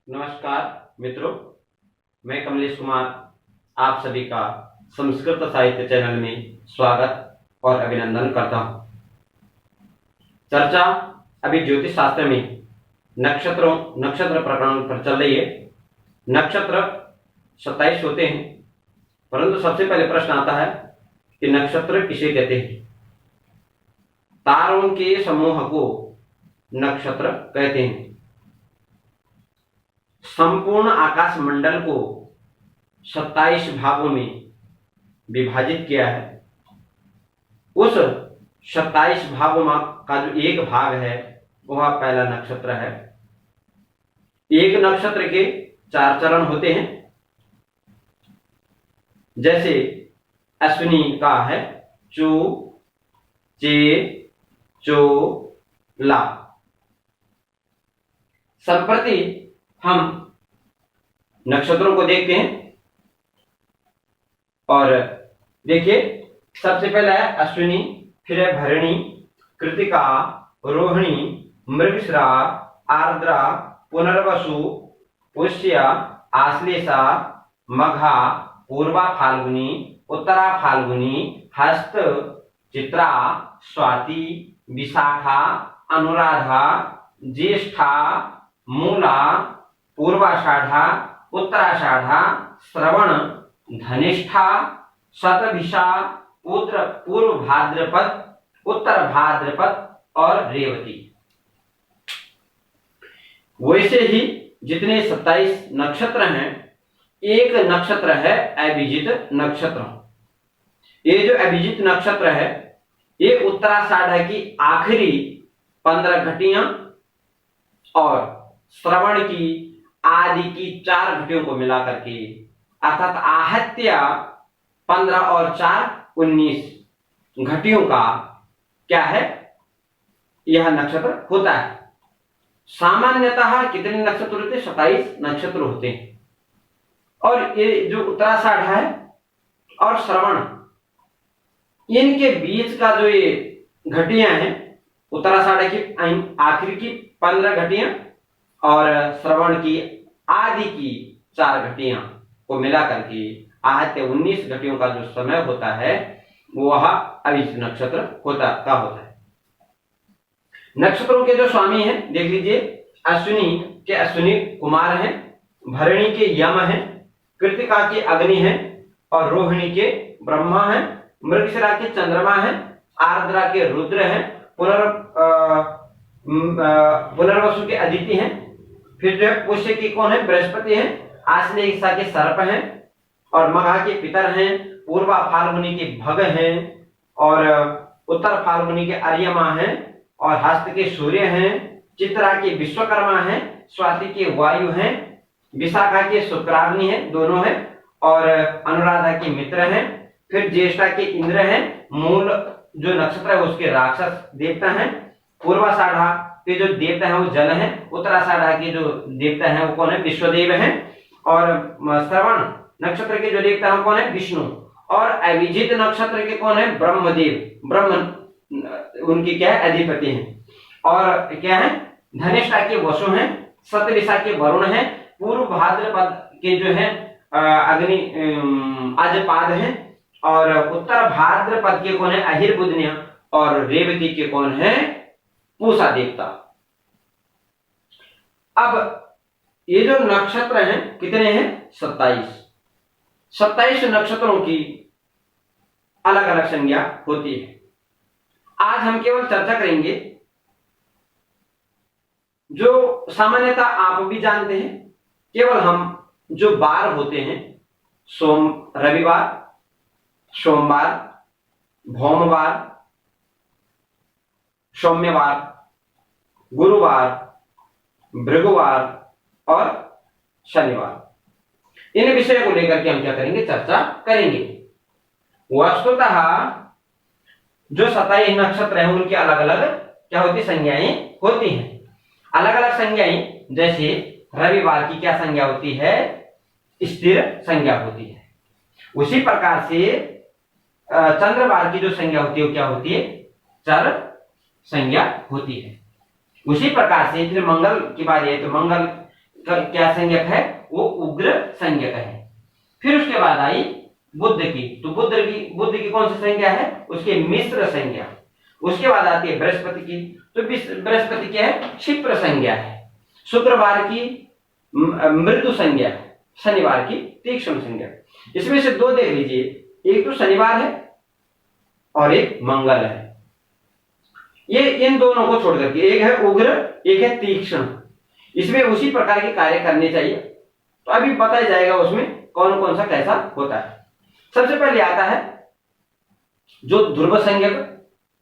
नमस्कार मित्रों, मैं कमलेश कुमार आप सभी का संस्कृत साहित्य चैनल में स्वागत और अभिनंदन करता हूं। चर्चा अभी ज्योतिष शास्त्र में नक्षत्र प्रकरण पर चल रही है। नक्षत्र 27 होते हैं, परंतु सबसे पहले प्रश्न आता है कि नक्षत्र किसे कहते हैं। तारों के समूह को नक्षत्र कहते हैं। संपूर्ण आकाश मंडल को 27 भागों में विभाजित किया है। उस 27 भागों का जो एक भाग है वह पहला नक्षत्र है। एक नक्षत्र के 4 चरण होते हैं। जैसे अश्विनी का है चू, चे, चो, ला। संप्रति हम नक्षत्रों को देखते हैं और देखिए, सबसे पहला है अश्विनी, फिर है भरणी, कृतिका, रोहिणी, मृगशिरा, आर्द्रा, पुनर्वसु, पुष्य, आश्लेषा, मघा, पूर्वा फाल्गुनी, उत्तरा फाल्गुनी, हस्त, चित्रा, स्वाति, विशाखा, अनुराधा, ज्येष्ठा, मूला, पूर्वाषाढ़ा, उत्तराषाढ़ा, श्रवण, धनिष्ठा, शतभिषा, पूर्व भाद्रपद, उत्तर भाद्रपद और रेवती। वैसे ही जितने 27 नक्षत्र हैं, एक नक्षत्र है अभिजित नक्षत्र। ये जो अभिजित नक्षत्र है ये उत्तराषाढ़ की आखिरी 15 घटियां और श्रवण की आदि की 4 घटियों को मिलाकर के, अर्थात आहत्य 15 और 4 19 घटियों का क्या है, यह नक्षत्र होता है। सामान्यतः कितने नक्षत्र होते हैं? 27 नक्षत्र होते हैं। और ये जो उत्तराषाढ़ है और श्रवण, इनके बीच का जो ये घटियां हैं, उत्तराषाढ़ की आखिर की 15 घटियां और श्रवण की आदि की 4 घटियां को मिलाकर के आहत्य 19 घटियों का जो समय होता है वह अभिजित नक्षत्र होता है। नक्षत्रों के जो स्वामी हैं देख लीजिए, अश्विनी के अश्विनी कुमार हैं, भरणी के यम हैं, कृतिका के अग्नि हैं और रोहिणी के ब्रह्मा हैं, मृगशिरा के चंद्रमा हैं, आर्द्रा के रुद्र हैं, पुनर्वसु के अदिति हैं, फिर जो है पुष्य के कौन है? बृहस्पति हैं, आश्लेषा के सर्प हैं और मघा के पितर हैं, पूर्वा फाल्गुनी के भग हैं और उत्तर फाल्गुनी के अर्यमा हैं और हस्त के सूर्य हैं, चित्रा के विश्वकर्मा हैं, स्वाति के वायु हैं, विशाखा के शुक्राग्नि हैं, दोनों हैं और अनुराधा के मित्र हैं, फिर ज्येष्ठा के इंद्र हैं, मूल जो नक्षत्र है उसके राक्षस देवता हैं, पूर्वाषाढ़ा के जो देवता हैं वो जल हैं, उत्तराषाढ़ा के जो देवता हैं वो कौन है? विश्वदेव हैं और श्रवण नक्षत्र के जो देवता हैं कौन है? विष्णु। और अभिजित नक्षत्र के कौन है? ब्रह्मदेव, ब्रह्म उनकी क्या है? अधिपति हैं। और क्या है? धनिष्ठा के वसु हैं, शतभिषा के वरुण हैं, पूर्व भाद्रपद के जो है अग्नि अजपाद हैं और उत्तर भाद्रपद के कौन है? अहिर्बुधन्य और रेवती के कौन है? पूषा देवता। अब ये जो नक्षत्र हैं कितने हैं? 27। 27 नक्षत्रों की अलग अलग संज्ञा होती है। आज हम केवल चर्चा करेंगे जो सामान्यतः आप भी जानते हैं। केवल हम जो बार होते हैं, रविवार, सोमवार, भौमवार, सौम्यवार, गुरुवार, भृगुवार और शनिवार, इन विषयों को लेकर के हम क्या करेंगे? चर्चा करेंगे। वस्तुतः जो 27 नक्षत्र हैं उनकी अलग अलग क्या होती? संज्ञाएं होती हैं। अलग अलग संज्ञाएं, जैसे रविवार की क्या संज्ञा होती है? स्थिर संज्ञा होती है। उसी प्रकार से चंद्रवार की जो संज्ञा होती है वो क्या होती है? चर संज्ञा होती है। उसी प्रकार से फिर मंगल की बात है तो मंगल क्या संज्ञक है, वो उग्र संज्ञक है। फिर उसके बाद आई बुद्ध की, तो बुद्ध की कौन सी संज्ञा है, उसकी मिश्र संज्ञा। उसके बाद आती है बृहस्पति की, तो बृहस्पति क्या है, क्षिप्र संज्ञा है। शुक्रवार की मृदु संज्ञा है, शनिवार की तीक्ष्ण संज्ञा। इसमें से दो देख लीजिए, एक तो शनिवार है और एक मंगल है। ये इन दोनों को छोड़ करके एक है उग्र, एक है तीक्ष्ण, इसमें उसी प्रकार के कार्य करने चाहिए। तो अभी बताया जाएगा उसमें कौन कौन सा कैसा होता है। सबसे पहले आता है जो ध्रुव संज्ञक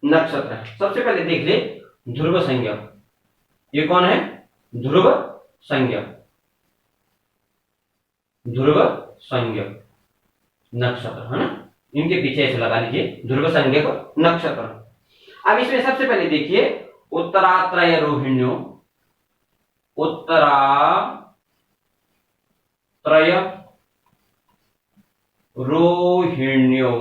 नक्षत्र है। सबसे पहले देख ले ध्रुव संज्ञक, ये कौन है, ध्रुव संज्ञक, ध्रुव संज्ञक नक्षत्र है ना, इनके पीछे ऐसे लगा लीजिए ध्रुव संज्ञक नक्षत्र। अब इसमें सबसे पहले देखिए उत्तरात्रय रोहिण्यो, उत्तरात्रय रोहिण्यो,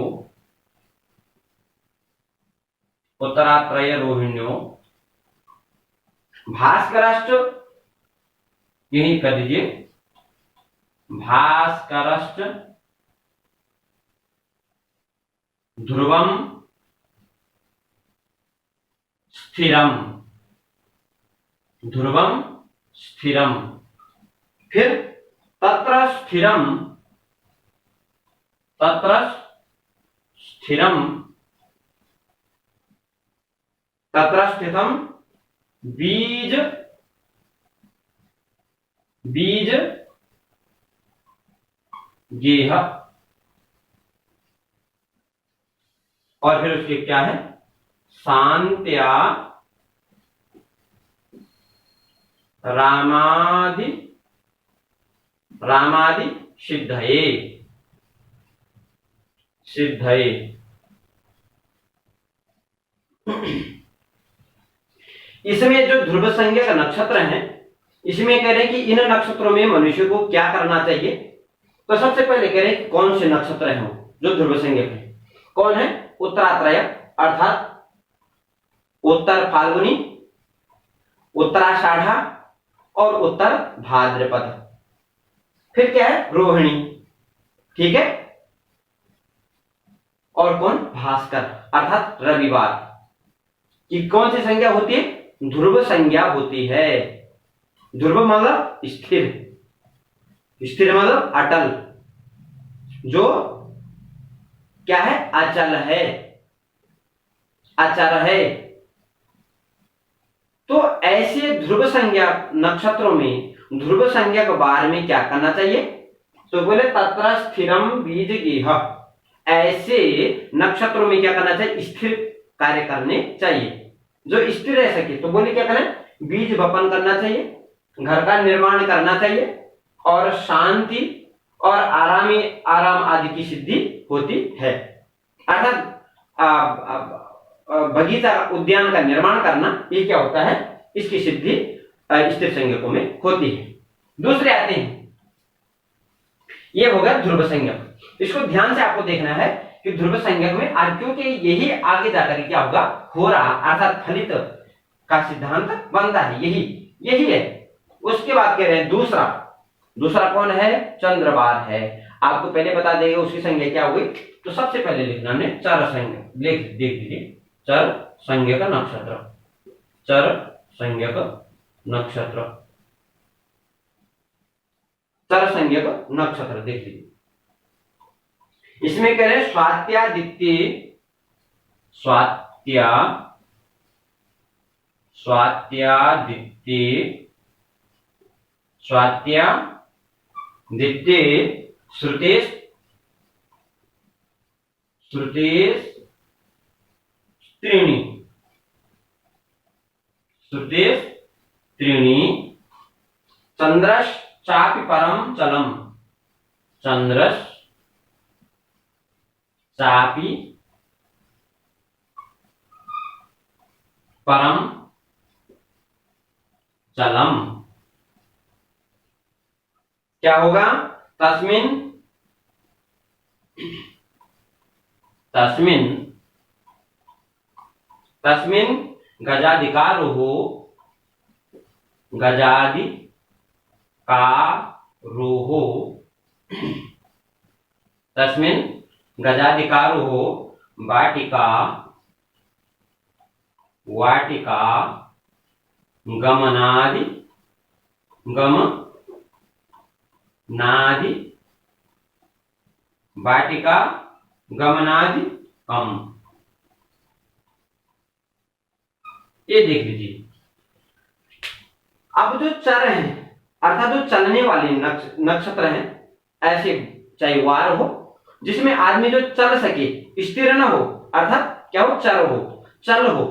उत्तरात्रय रोहिण्यो, भास्करश्च, यही कर दीजिए भास्करश्च, ध्रुवम स्थिरम, ध्रुवम स्थिरम। फिर तत्र स्थिरम, तत्र स्थिरम, तत्र स्थितम बीज, बीज गेह। और फिर उसके क्या है, शांत्या रामादि, रामादि सिद्धये, सिद्धये। इसमें जो ध्रुव संज्ञक नक्षत्र हैं, इसमें कह रहे हैं कि इन नक्षत्रों में मनुष्य को क्या करना चाहिए। तो सबसे पहले कह रहे हैं कौन से नक्षत्र हैं जो ध्रुव संज्ञक है। कौन है, उत्तरात्रय अर्थात उत्तर फाल्गुनी, उत्तराषाढ़ा और उत्तर भाद्रपद। फिर क्या है, रोहिणी, ठीक है। और कौन, भास्कर अर्थात रविवार की कौन सी संज्ञा होती है, ध्रुव संज्ञा होती है। ध्रुव मतलब स्थिर, स्थिर मतलब अटल, जो क्या है, अचल है, अचर है। तो ऐसे ध्रुव संज्ञा नक्षत्रों में ध्रुव संज्ञा के बारे में क्या करना चाहिए, तो बोले तत्र स्थिरम बीज गेह। ऐसे नक्षत्रों में क्या करना चाहिए, स्थिर कार्य करने चाहिए, जो स्थिर रह सके। तो बोले क्या करें, बीज वपन करना चाहिए, घर का निर्माण करना चाहिए, और शांति और आराम आदि की सिद्धि होती है। अर्थात बगीचा उद्यान का निर्माण करना, ये क्या होता है, इसकी सिद्धि स्थिर संज्ञकों में होती है। दूसरे आते हैं, ये होगा ध्रुव संज्ञक। इसको ध्यान से आपको देखना है कि ध्रुव संज्ञक में आज, क्योंकि यही आगे जाकर क्या होगा, हो रहा अर्थात फलित का सिद्धांत बनता है, यही है। उसके बाद कह रहे हैं दूसरा कौन है, चंद्रवार है। आपको पहले बता देगा उसकी संज्ञा क्या हुई। तो सबसे पहले लिखना हमने चर संज्ञक, देख लीजिए चर संज्ञक नक्षत्र, चर संज्ञक नक्षत्र, चर संज्ञक नक्षत्र देख लीजिए। इसमें कह रहे हैं स्वात्यादित्य, स्वात्यादित्य श्रुतेश त्रीणि चंद्रश चापि परम चलम, चंद्रश चापि परम चलम। क्या होगा, तस्मिन गजाधिकारो, गजाधिकारो कारोः तस्मिन् गजाधिकारोः वाटिका वाटिका गमनादि वाटिका गमनादि कम। ये देख लीजिए। अब जो चर हैं अर्थात जो चलने वाले नक्षत्र हैं, ऐसे चाहे वार हो जिसमें आदमी जो चल सके, स्थिर न हो, अर्थात क्या हो, चर हो, चल हो,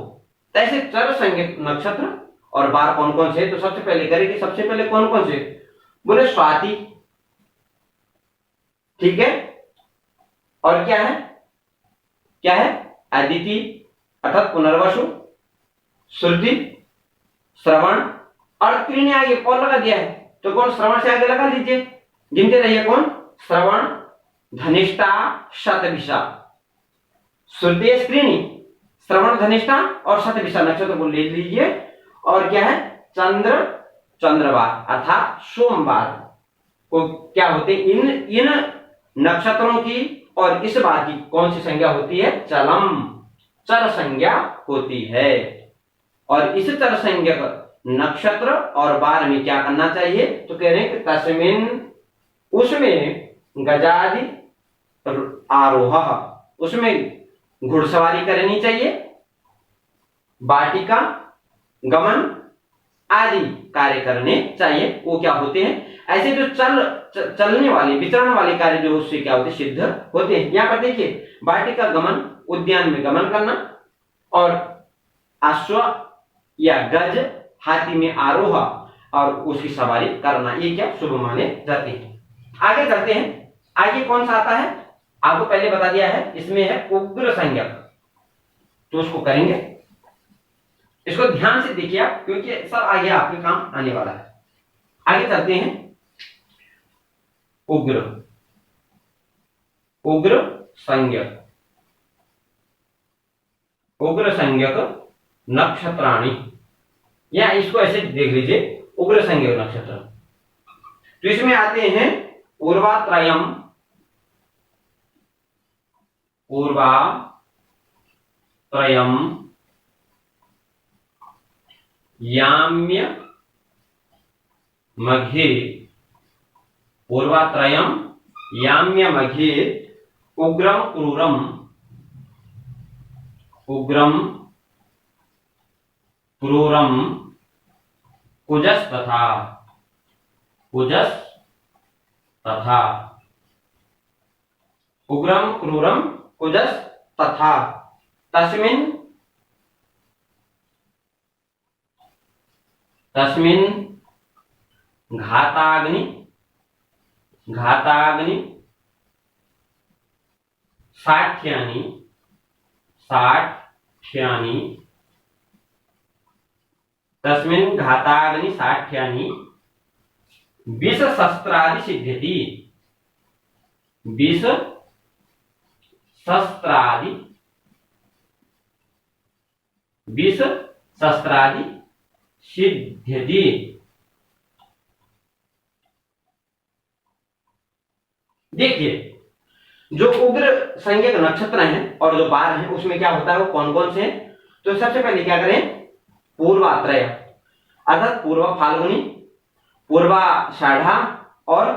तो ऐसे चर संज्ञक नक्षत्र और वार कौन कौन से? तो सबसे पहले करेंगे, सबसे पहले कौन कौन से? बोले स्वाति, ठीक है, और क्या है, क्या है, अदिति अर्थात पुनर्वसु, श्रुति, श्रवण, और तीन आगे कौन लगा दिया है? तो कौन? श्रवण से आगे लगा लीजिए, गिनते रहिए। कौन? श्रवण, धनिष्ठा, शतभिषा, श्रुति, स्त्रीणी, श्रवण, धनिष्ठा और शतभिषा नक्षत्र को ले लीजिए। और क्या है? चंद्र, चंद्रवार अर्थात सोमवार को क्या होते? इन नक्षत्रों की और इस बार की कौन सी संज्ञा होती है? चलम, चर संज्ञा होती है। और इस चर संज्ञक नक्षत्र और बार में क्या करना चाहिए? तो कह रहे हैं कि तस्मिन, उसमें गजादि आरोह, उसमें घुड़सवारी करनी चाहिए, वाटिका गमन आदि कार्य करने चाहिए। वो क्या होते हैं? ऐसे जो चलने वाले, विचरण वाले कार्य जो उससे क्या होते? सिद्ध होते हैं। यहाँ पर देखिए, वाटिका गमन, उद्यान में गमन करना, और अश्व या गज, हाथी में आरोह और उसकी सवारी करना, ये क्या शुभ माने जाते हैं। आगे चलते हैं। आगे कौन सा आता है? आपको पहले बता दिया है, इसमें है उग्र संज्ञक, तो उसको करेंगे। इसको ध्यान से देखिए आप, क्योंकि सब आगे आपके काम आने वाला है। आगे चलते हैं। उग्र, उग्र संज्ञक, उग्र संज्ञक नक्षत्राणि, या इसको ऐसे देख लीजिए, उग्र संज्ञक नक्षत्र। तो इसमें आते हैं पूर्वात्रयम, पूर्वात्रयम, याम्य मघे, पूर्वात्रयम याम्य मघे, उग्रम क्रूरम, उग्रम क्रूरम, कुजस तथा, कुजस तथा, उग्रम क्रूरम कुजस तथा, तस्मिन्, तस्मिन् घाताग्नि, घाताग्नि साठ्यानि, साठ्यानि, तस्मिन् घाताग्नि साठ्यानि विष शस्त्रादि सिद्ध्यति, विष शस्त्रादि, विष शस्त्रादि सिद्ध्यति। देखिए, जो उग्र संज्ञक नक्षत्र हैं और जो बार हैं उसमें क्या होता है, वो कौन कौन से हैं? तो सबसे पहले क्या करें? पूर्वात्रय अर्थात पूर्व फाल्गुनी, पूर्वाषाढ़ा और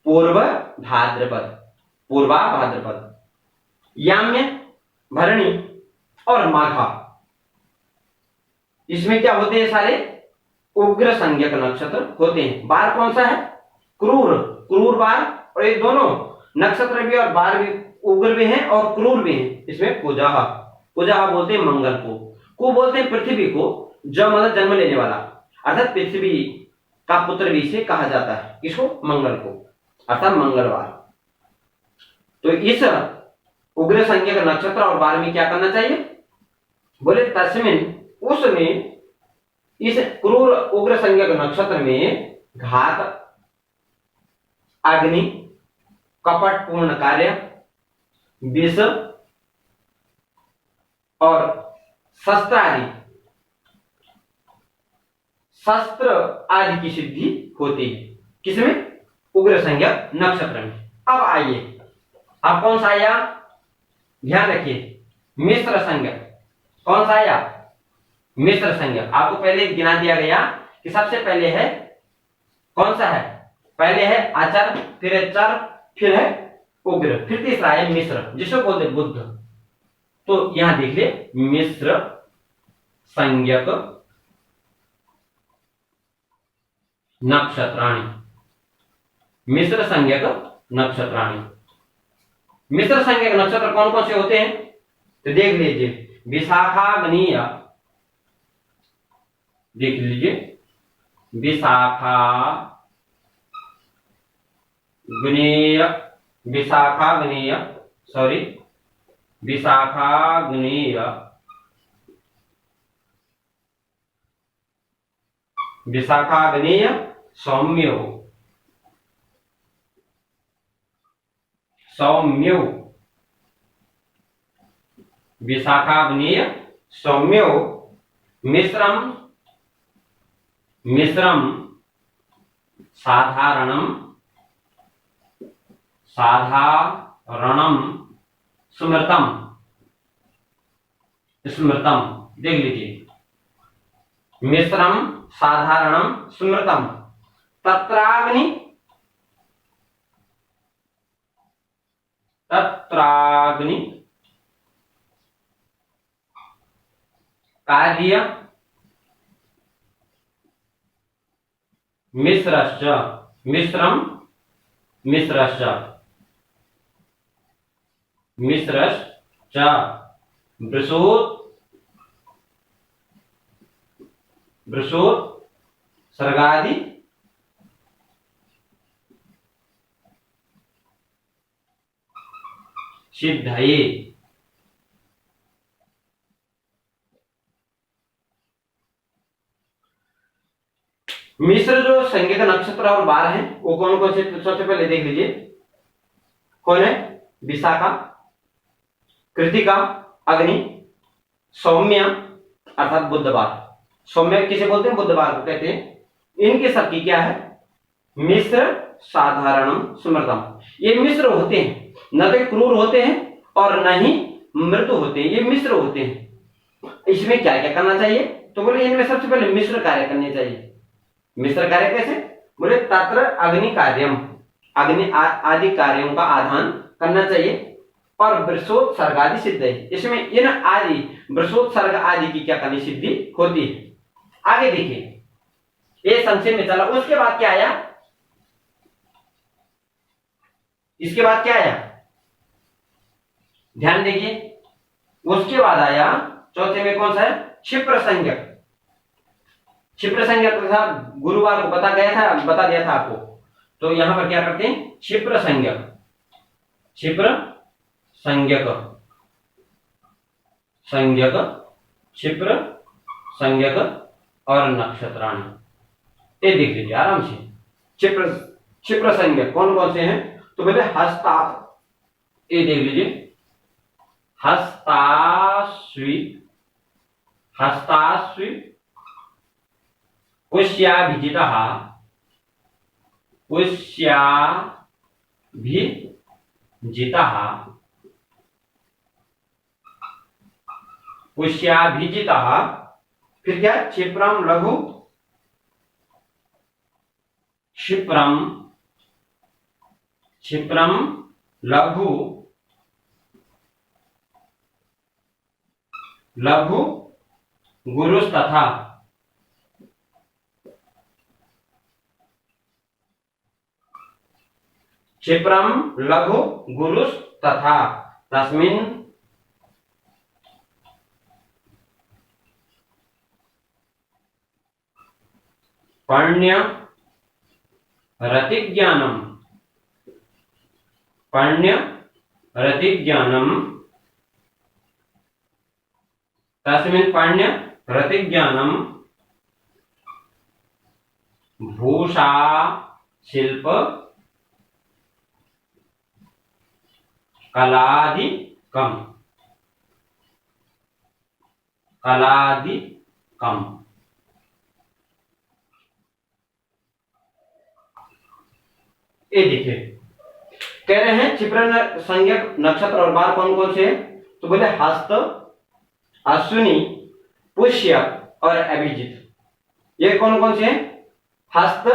पूर्व भाद्रपद, पूर्वा भाद्रपद, याम्य, भरणी और माघा, इसमें क्या होते हैं? सारे उग्र संज्ञक नक्षत्र होते हैं। बार कौन सा है? क्रूर, क्रूर बार, और ये दोनों नक्षत्र भी और बार भी उग्र भी हैं और क्रूर भी हैं। इसमें कुजह, कुजह बोलते हैं मंगल को बोलते हैं पृथ्वी को, जो मतलब जन्म लेने वाला, अर्थात पृथ्वी का पुत्र भी इसे कहा जाता है। किसको? मंगल को, अर्थात मंगलवार। तो इस उग्र संज्ञक नक्षत्र और बार में क्या करना चाहिए? बोले तस्मिन, उसमें, इस क्रूर उग्र संज्ञक नक्षत्र में घात, अग्नि, कपट पूर्ण कार्य, विष और शस्त्र आदि, शस्त्र आदि की सिद्धि होती है। किसमें? उग्र संज्ञक नक्षत्र में। अब आइए, अब कौन सा आया? ध्यान रखिए, मिश्र संज्ञक। कौन सा आया? मिश्र संज्ञक। आपको पहले गिना दिया गया कि सबसे पहले है कौन सा है? पहले है अचर, फिर है चर, फिर है उग्र, फिर तीसरा है मिश्र, जिसको बोलते बुद्ध। तो यहां देख ले, मिश्र संज्ञक नक्षत्राणि, मिश्र संज्ञक नक्षत्राणि। मिश्र संज्ञक नक्षत्र कौन कौन से होते हैं? तो देख लीजिए, विशाखाग्निय, देख लीजिए, विशाखाग्निय, सॉरी, विशाखाग्निय, विशाखाग्निय सौम्यो, सौम्यो, विशाखाग्निय सौम्यो, मिश्रम, मिश्रम साधारणम, साधारणम स्मृतम, स्मृतम, देख लीजिए, मिश्रम साधारणम स्मृतम, तत्राग्नि, तत्राग्नि कार्य मिश्रश्च, मिश्रम, मिश्रश्च, मिश्रश्च, वृषोत्, वृषोत् सर्गादि सिद्धये। मिश्र जो संज्ञक नक्षत्र और बार हैं वो कौन कौन से? सबसे पहले देख लीजिए, कौन है? विशाखा, कृतिका, अग्नि, सौम्य अर्थात बुधवार। सौम्य किसे बोलते हैं? बुधवार को कहते हैं। इनके सबकी क्या है? मिश्र साधारणम स्मृतम। ये मिश्र होते हैं, न तो क्रूर होते हैं और न ही मृदु होते हैं, ये मिश्र होते हैं। इसमें क्या क्या करना चाहिए? तो बोले इनमें सबसे पहले मिश्र कार्य करने चाहिए। मिश्र कार्य कैसे? बोले तत्र अग्नि कार्यम, अग्नि आदि कार्यों का आधान करना चाहिए, और वृषोत् सर्ग आदि सिद्ध है। इसमें इन आदि वृषोत् सर्ग आदि की क्या करनी? सिद्धि होती है। आगे देखिए, ये संक्षेप में चला। उसके बाद क्या आया? इसके बाद क्या आया? ध्यान देखिए, उसके बाद आया चौथे में कौन सा है? क्षिप्र संज्ञक। क्षिप्र संज्ञक था, गुरुवार को बता दिया था आपको। तो यहां पर क्या करते हैं? क्षिप्र संज्ञक, क्षिप्र संज्ञक, संज्ञक, क्षिप्र संज्ञक और नक्षत्राणि। ये देख लीजिए आराम से। क्षिप्र संज्ञक कौन कौन से हैं? तो बोले हस्ता, ये देख लीजिए, हस्ताश्वी, हस्ताश्वी, पुष्याभिजितः, पुष्याभिजितः, पुष्याभिजितः, फिर क्या? क्षिप्रम लघु, क्षिप्रम, क्षिप्रम लघु, लघु गुरुस्तथा, क्षिप्रम लघु गुरुस्तथा, तस्मिन् पण्य रतिज्ञानम, पण्य रतिज्ञानम, तस्मिन् पण्य रतिज्ञानम, भूषा शिल्प कलादिकम, कलादिकम। ये देखिए, कह रहे हैं क्षिप्र संज्ञक नक्षत्र और बार कौन कौन से हैं? तो बोले हस्त, अश्विनी, पुष्य और अभिजित। ये कौन कौन से हैं? हस्त,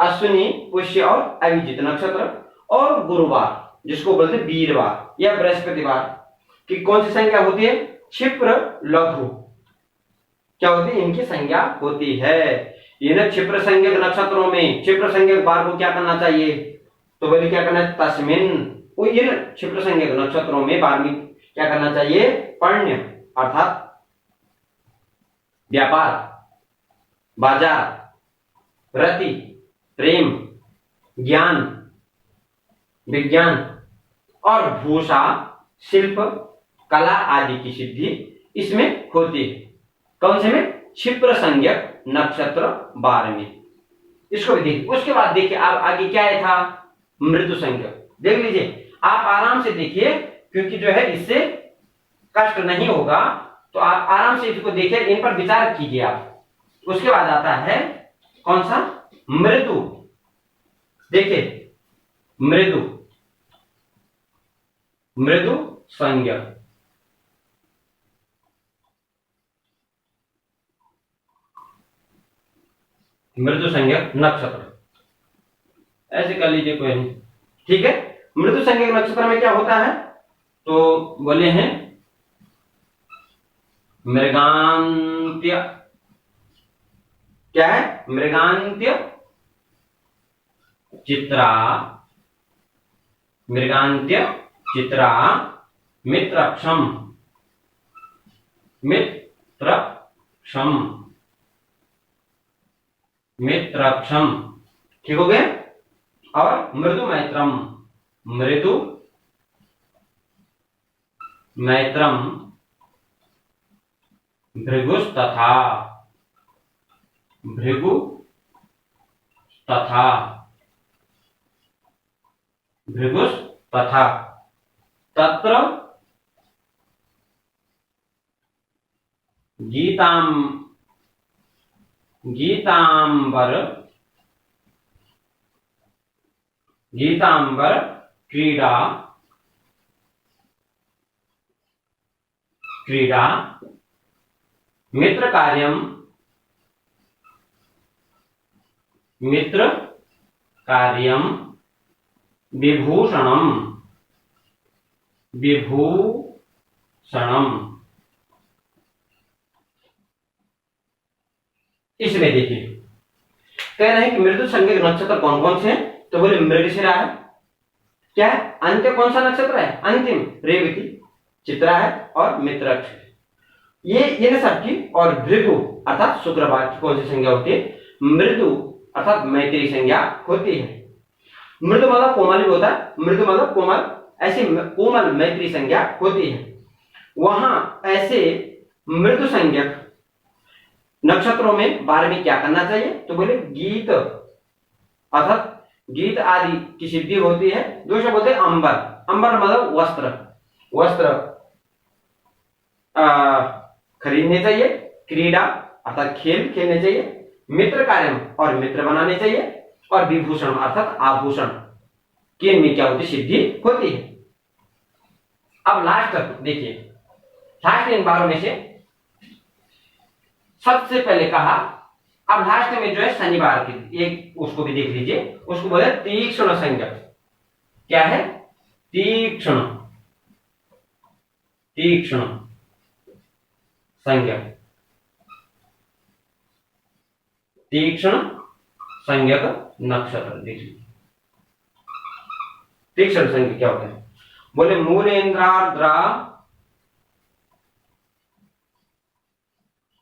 अश्विनी, पुष्य और अभिजित नक्षत्र। और गुरुवार जिसको बोलते हैं वीरवार या बृहस्पतिवार की कौन सी संज्ञा होती है? क्षिप्र लघु क्या होती है? इनकी संज्ञा होती है। इन क्षिप्र संज्ञक नक्षत्रों में क्षिप्र संज्ञक बार को क्या करना चाहिए? तो बोले क्या करना है? तस्मिन, इन क्षिप्र संज्ञक नक्षत्रों में बार में क्या करना चाहिए? पण्य अर्थात व्यापार, बाजार, रति, प्रेम, ज्ञान, विज्ञान और भूषा, शिल्प, कला आदि की सिद्धि इसमें होती है। कौन से में? क्षिप्र संज्ञक नक्षत्र बार में। इसको भी देखिए। उसके बाद देखिए आप आगे क्या है था? मृदु संज्ञक। देख लीजिए, आप आराम से देखिए, क्योंकि जो है इससे कष्ट नहीं होगा, तो आप आराम से इसको देखिए, इन पर विचार कीजिए आप। उसके बाद आता है कौन सा? मृदु। देखिए, मृदु, मृदु संज्ञक। मृदु संज्ञक नक्षत्र ऐसे कर लीजिए, कोई नहीं, ठीक है। मृदु संज्ञक नक्षत्र में क्या होता है? तो बोले हैं मृगांत्य। क्या है? मृगांत्य, चित्रा, मृगांत्य, चित्रा, मित्रक्षम, मित्रक्षम, मित्रक्षम, ठीक हो गए। और मृदु मैत्रम, मृदु मैत्रम, भृगुस तथा, भृगु तथा, भृगुस तथा, तत्र गीतांबर, गीतांबर क्रीड़ा, क्रीड़ा, मित्र कार्यम, मित्र कार्यम, विभूषणम, विभूषणम। इसमें देखिए, कह रहे हैं कि मृदु संज्ञक नक्षत्र कौन कौन से हैं? तो बोले मृगशिरा है। क्या है? अंत्य कौन सा नक्षत्र है? अंतिम, रेवती, चित्रा है और मित्रक्ष। ये इन सबकी। और भृगु अर्थात शुक्रवार की कौन सी संज्ञा होती है? मृदु अर्थात मैत्री संज्ञा होती है। मृदु मतलब कोमल भी होता है, मृदु मतलब कोमल, ऐसी कोमल मैत्री संज्ञा होती है। वहां ऐसे मृदु संज्ञक नक्षत्रों में बार में क्या करना चाहिए? तो बोले गीत अर्थात गीत आदि की सिद्धि होती है। दूसरा बोलते हैं अंबर, अंबर मतलब वस्त्र, वस्त्र खरीदने चाहिए, क्रीड़ा अर्थात खेल खेलने चाहिए, मित्र कार्य और मित्र बनाने चाहिए, और विभूषण अर्थात आभूषण की इनमें क्या होती है? सिद्धि होती है। अब लास्ट देखिए, लास्ट इन बारों में से सबसे पहले कहा, अब लास्ट में जो है शनिवार की एक, उसको भी देख लीजिए, उसको बोले तीक्ष्ण संज्ञक। क्या है? तीक्ष्ण, तीक्ष्ण संज्ञक, तीक्ष्ण संज्ञक नक्षत्र। देखिए तीक्ष्ण संज्ञक क्या होता है? बोले मूलेन्द्रार्द्रा,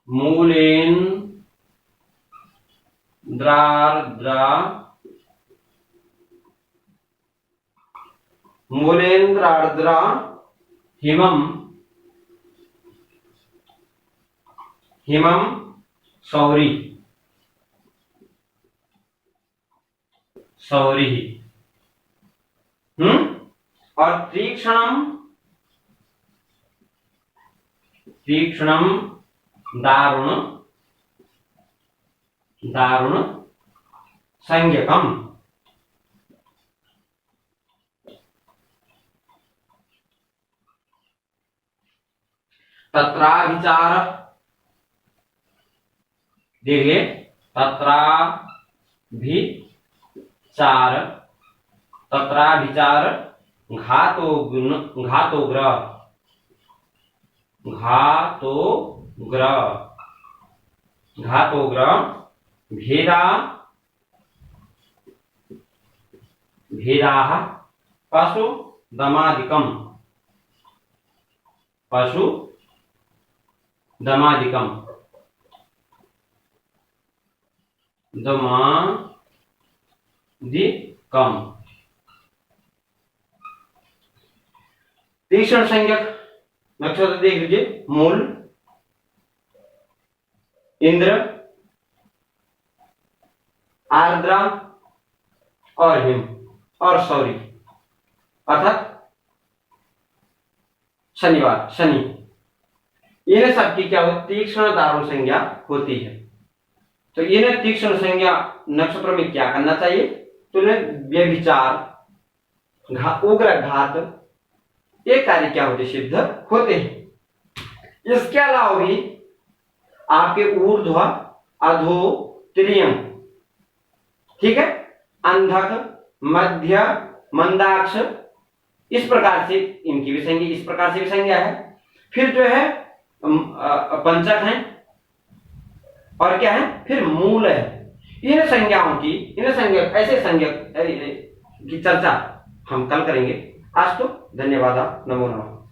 मूलेन्द्रार्द्रा, मूलेन्द्रार्द्रा हिमम, हिमम सौरी, सौरी, और तीक्ष्णम, तीक्ष्णम दारुण, दारुण संज्ञकम, तत्राभिचार, देखिए तत्राभिचार, तत्राभिचार घातोग्र, घातोग्र भेदाः पशु दमादिकम, दमादिकम। तीक्ष्ण संज्ञक नक्षत्र देख लीजिए, मूल, इंद्र, आर्द्रा और हिम और सौरी अर्थात शनिवार, शनि, इन सबकी क्या होती, तीक्ष्ण दारुण संज्ञा होती है। तो इन्हें तीक्ष्ण संज्ञा नक्षत्र में क्या करना चाहिए, तो इन्हें व्यभिचार, उग्र घात, ये कार्य क्या होते, सिद्ध होते हैं। इसके अलावा भी आपके ऊर्ध्व, अधो, त्रियम, ठीक है, अंधक, मध्य, मंदाक्ष, इस प्रकार से इनकी भी संज्ञा, इस प्रकार से भी संज्ञा है। फिर जो है पंचक है और क्या है, फिर मूल है। इन संज्ञाओं की, इन संज्ञा, ऐसे संज्ञा की चर्चा हम कल करेंगे। आज तो धन्यवाद, नमो नमः।